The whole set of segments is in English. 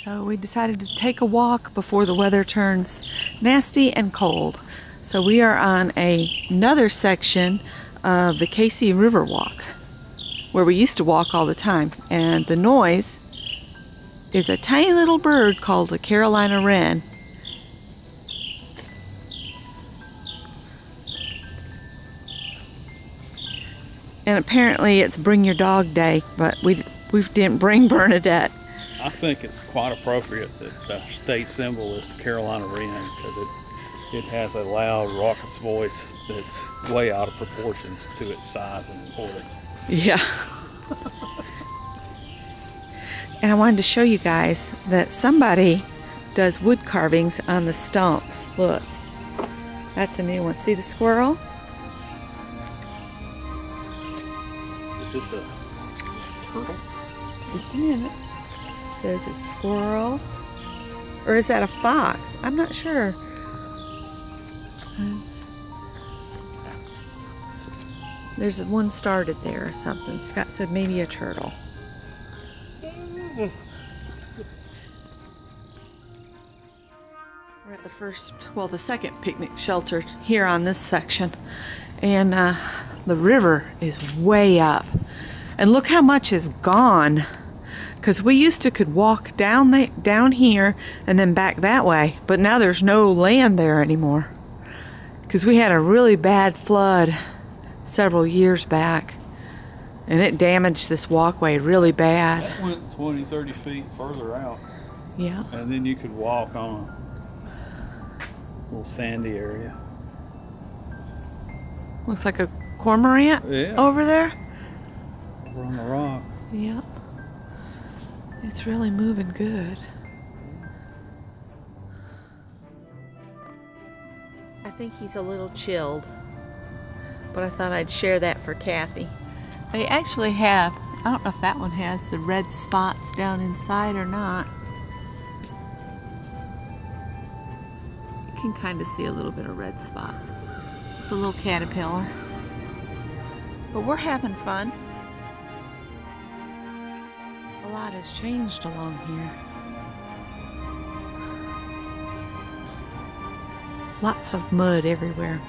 So we decided to take a walk before the weather turns nasty and cold. So we are on another section of the KC Riverwalk, where we used to walk all the time. And the noise is a tiny little bird called a Carolina wren. And apparently it's Bring Your Dog Day, but we didn't bring Bernadette. I think it's quite appropriate that the state symbol is the Carolina wren, because it has a loud, raucous voice that's way out of proportions to its size and importance. Yeah. And I wanted to show you guys that somebody does wood carvings on the stumps. Look, that's a new one. See the squirrel? Is this a turtle? Just a minute. So there's a squirrel. Or is that a fox? I'm not sure. There's one started there or something. Scott said maybe a turtle. We're at the second picnic shelter here on this section. And the river is way up. And look how much is gone. Because we used to could walk down here and then back that way. But now there's no land there anymore. Because we had a really bad flood several years back. And it damaged this walkway really bad. That went 20, 30 feet further out. Yeah. And then you could walk on a little sandy area. Looks like a cormorant over there. Over on the rock. Yep. It's really moving good. I think he's a little chilled, but I thought I'd share that for Kathy. They actually have, I don't know if that one has the red spots down inside or not. You can kind of see a little bit of red spots. It's a little caterpillar. But we're having fun. A lot has changed along here. Lots of mud everywhere.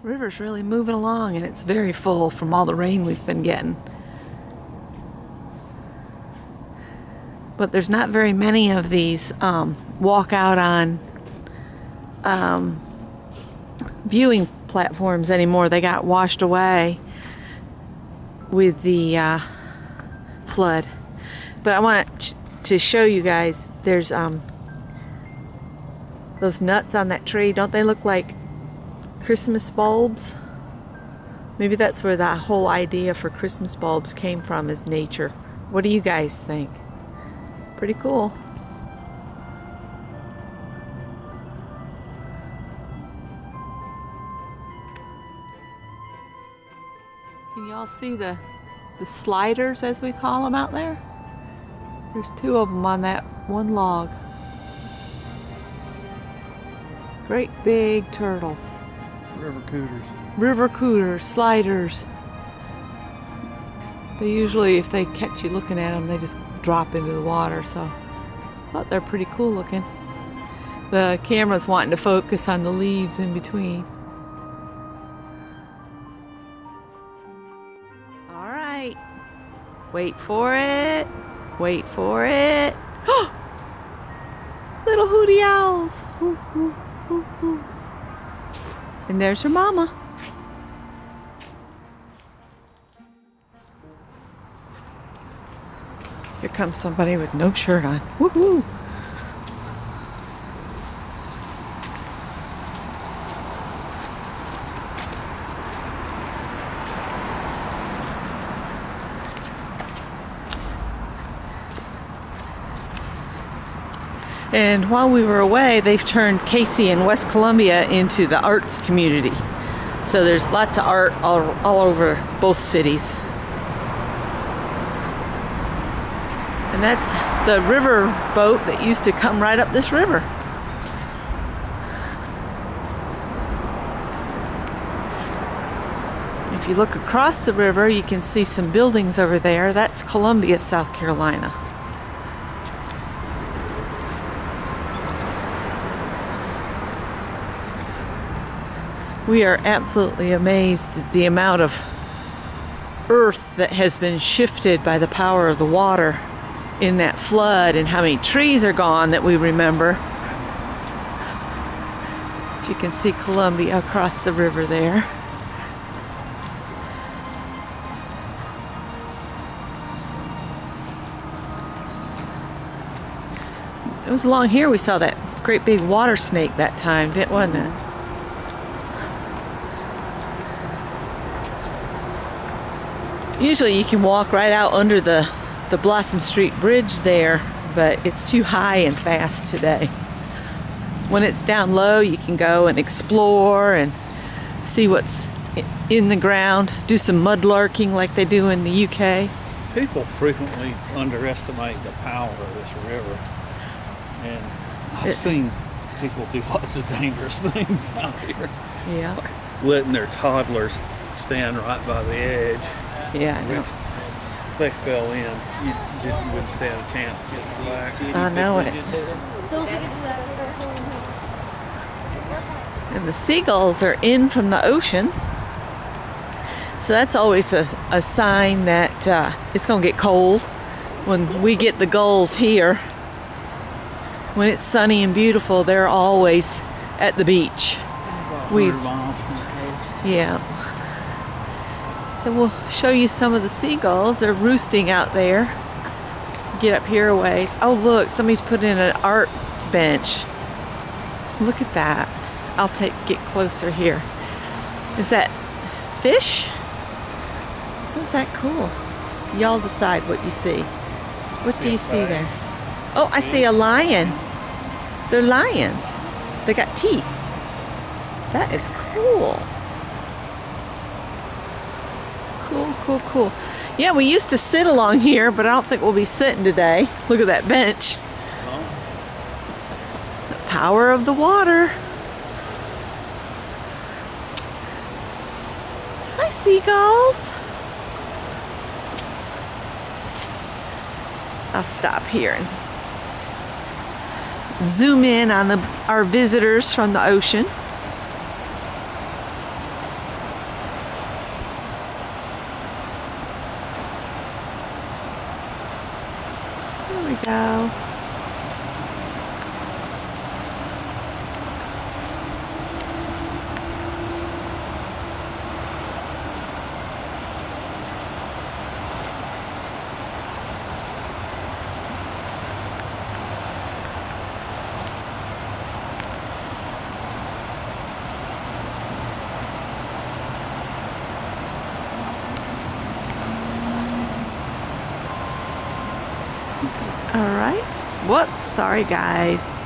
River's really moving along, and it's very full from all the rain we've been getting. But there's not very many of these walk out on viewing platforms anymore. They got washed away with the flood. But I want to show you guys, there's those nuts on that tree. Don't they look like Christmas bulbs? Maybe that's where the whole idea for Christmas bulbs came from, is nature. What do you guys think? Pretty cool. Can you all see the sliders, as we call them, out there? There's two of them on that one log. Great big turtles. River cooters. River cooters, sliders. They usually, if they catch you looking at them, they just drop into the water. So I thought they're pretty cool looking. The camera's wanting to focus on the leaves in between. All right. Wait for it. Wait for it. Little hooty owls. Hoo, hoo, hoo, hoo. And there's your mama. Here comes somebody with no shirt on. Woohoo! And while we were away, they've turned Casey and West Columbia into the arts community. So there's lots of art all over both cities. And that's the river boat that used to come right up this river. If you look across the river, you can see some buildings over there. That's Columbia, South Carolina. We are absolutely amazed at the amount of earth that has been shifted by the power of the water in that flood, and how many trees are gone that we remember. But you can see Columbia across the river there. It was along here we saw that great big water snake that time, wasn't it? Usually you can walk right out under the Blossom Street Bridge there, but it's too high and fast today. When it's down low, you can go and explore and see what's in the ground, do some mudlarking like they do in the UK. People frequently underestimate the power of this river. And I've seen people do lots of dangerous things out here. Yeah. Like letting their toddlers stand right by the edge. Yeah, I know. If they fell in, you wouldn't stand a chance getting back. I know it. And the seagulls are in from the ocean. So that's always a sign that it's going to get cold when we get the gulls here. When it's sunny and beautiful, they're always at the beach. Yeah. So we'll show you some of the seagulls. They're roosting out there. Get up here a ways. Oh look, somebody's put in an art bench. Look at that. I'll get closer here. Is that fish? Isn't that cool? Y'all decide what you see. What do you see there? Oh, I see a lion. They're lions. They got teeth. That is cool. Cool. Yeah, we used to sit along here, but I don't think we'll be sitting today. Look at that bench. The power of the water. Hi, seagulls. I'll stop here and zoom in on our visitors from the ocean. There we go. All right. Whoops. Sorry, guys.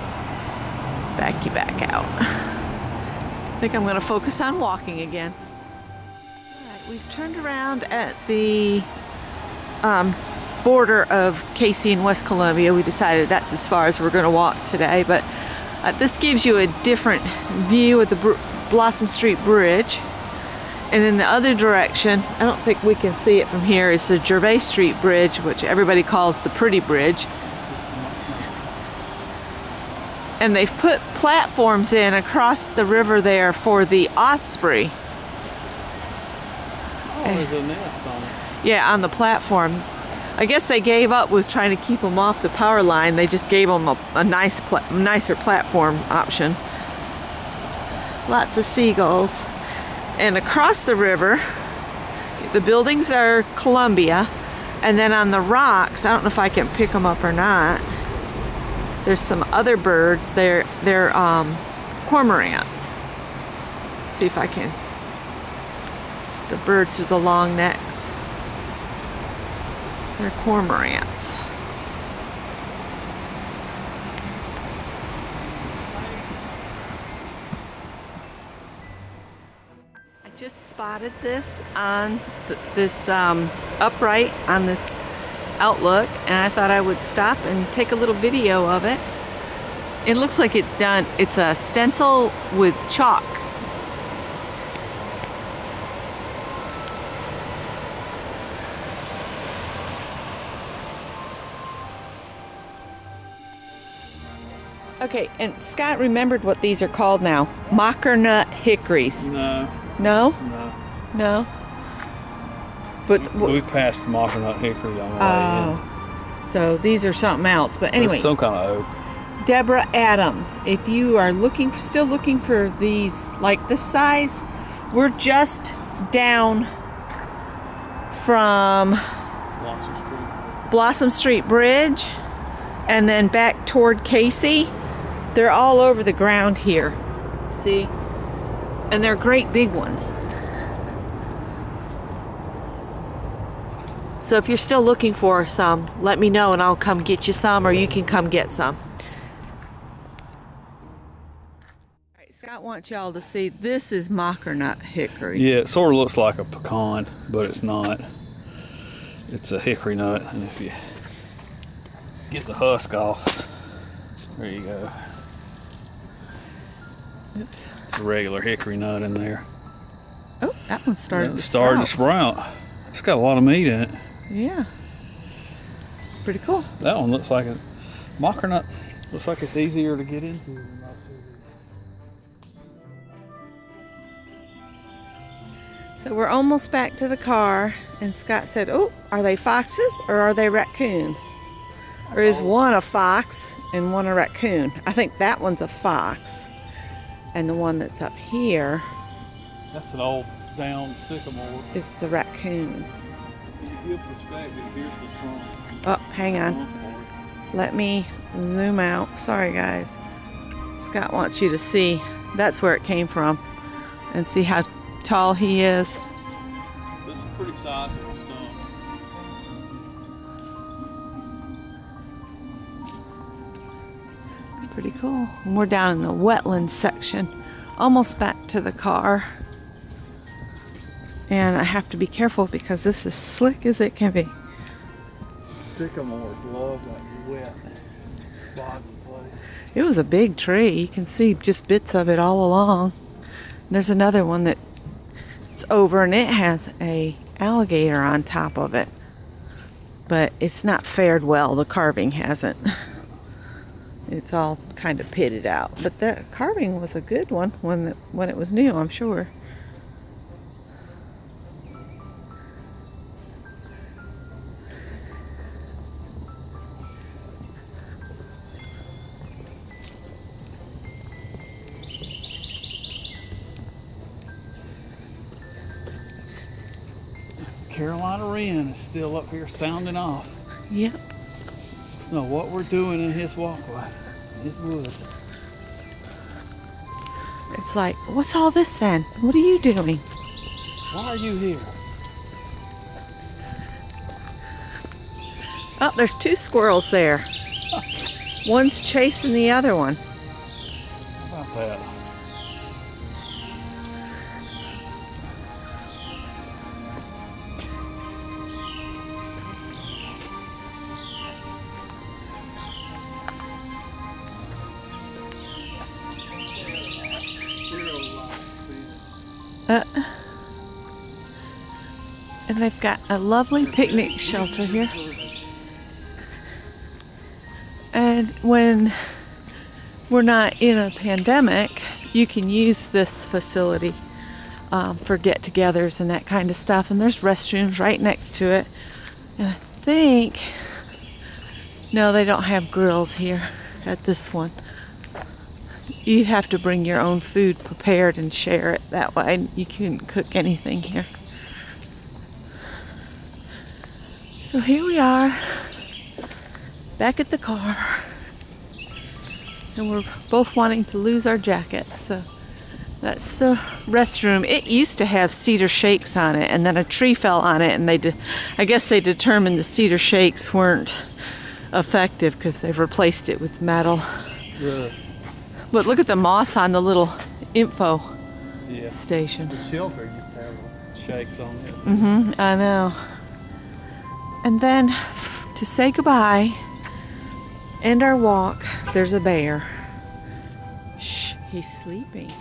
Back you back out. I think I'm going to focus on walking again. All right. We've turned around at the border of Casey and West Columbia. We decided that's as far as we're going to walk today, but this gives you a different view of the Blossom Street Bridge. And in the other direction, I don't think we can see it from here, is the Gervais Street Bridge, which everybody calls the Pretty Bridge. And they've put platforms in across the river there for the osprey. Oh, there's a nest on it. Yeah, on the platform. I guess they gave up with trying to keep them off the power line. They just gave them a nicer platform option. Lots of seagulls. And across the river, the buildings are Columbia, and then on the rocks, I don't know if I can pick them up or not, there's some other birds. They're cormorants. See if I can. The birds with the long necks. They're cormorants. just spotted this on this upright on this Outlook, and I thought I would stop and take a little video of it. It looks like it's done. It's a stencil with chalk. Okay, and Scott remembered what these are called now. Mockernut hickories. No. No? No. No? But we passed mockernut hickory on the way in. So these are something else. But anyway. It's some kind of oak. Deborah Adams, if you are still looking for these like this size, we're just down from Blossom Street Bridge and then back toward Casey. They're all over the ground here, see? And they're great big ones. So if you're still looking for some, let me know and I'll come get you some, or you can come get some. All right, Scott wants y'all to see, this is mockernut hickory. Yeah, it sort of looks like a pecan, but it's not. It's a hickory nut, and if you get the husk off, there you go. Oops. It's a regular hickory nut in there. Oh, that one started to sprout. It's got a lot of meat in it. Yeah. It's pretty cool. That one looks like a mockernut. Looks like it's easier to get into than most of these. So we're almost back to the car, and Scott said, oh, are they foxes or are they raccoons? Or is one a fox and one a raccoon? I think that one's a fox. And the one that's up here, that's an old down sycamore, is the raccoon. Good perspective. Here's the trunk. Oh, hang on. Let me zoom out. Sorry, guys. Scott wants you to see. That's where it came from. And see how tall he is. This is a pretty sizable stump. Pretty cool. And we're down in the wetlands section, almost back to the car. And I have to be careful because this is slick as it can be. Sycamores love like wet bottom place. It was a big tree. You can see just bits of it all along. There's another one that's over and it has a alligator on top of it. But it's not fared well. The carving hasn't. It's all kind of pitted out. But the carving was a good one when it was new, I'm sure. Carolina wren is still up here sounding off. Yep. Know what we're doing in his walkway, his woods. It's like, what's all this then? What are you doing? Why are you here? Oh, there's two squirrels there. One's chasing the other one. How about that? And they've got a lovely picnic shelter here. And when we're not in a pandemic, you can use this facility for get-togethers and that kind of stuff. And there's restrooms right next to it. And I think, no, they don't have grills here at this one. You have to bring your own food prepared and share it that way. You couldn't cook anything here. So here we are, back at the car, and we're both wanting to lose our jackets. So that's the restroom. It used to have cedar shakes on it, and then a tree fell on it, and I guess they determined the cedar shakes weren't effective because they've replaced it with metal. Yeah. But look at the moss on the little info station. The shelter used to shakes on it. I know. And then to say goodbye, end our walk, there's a bear. Shh, he's sleeping.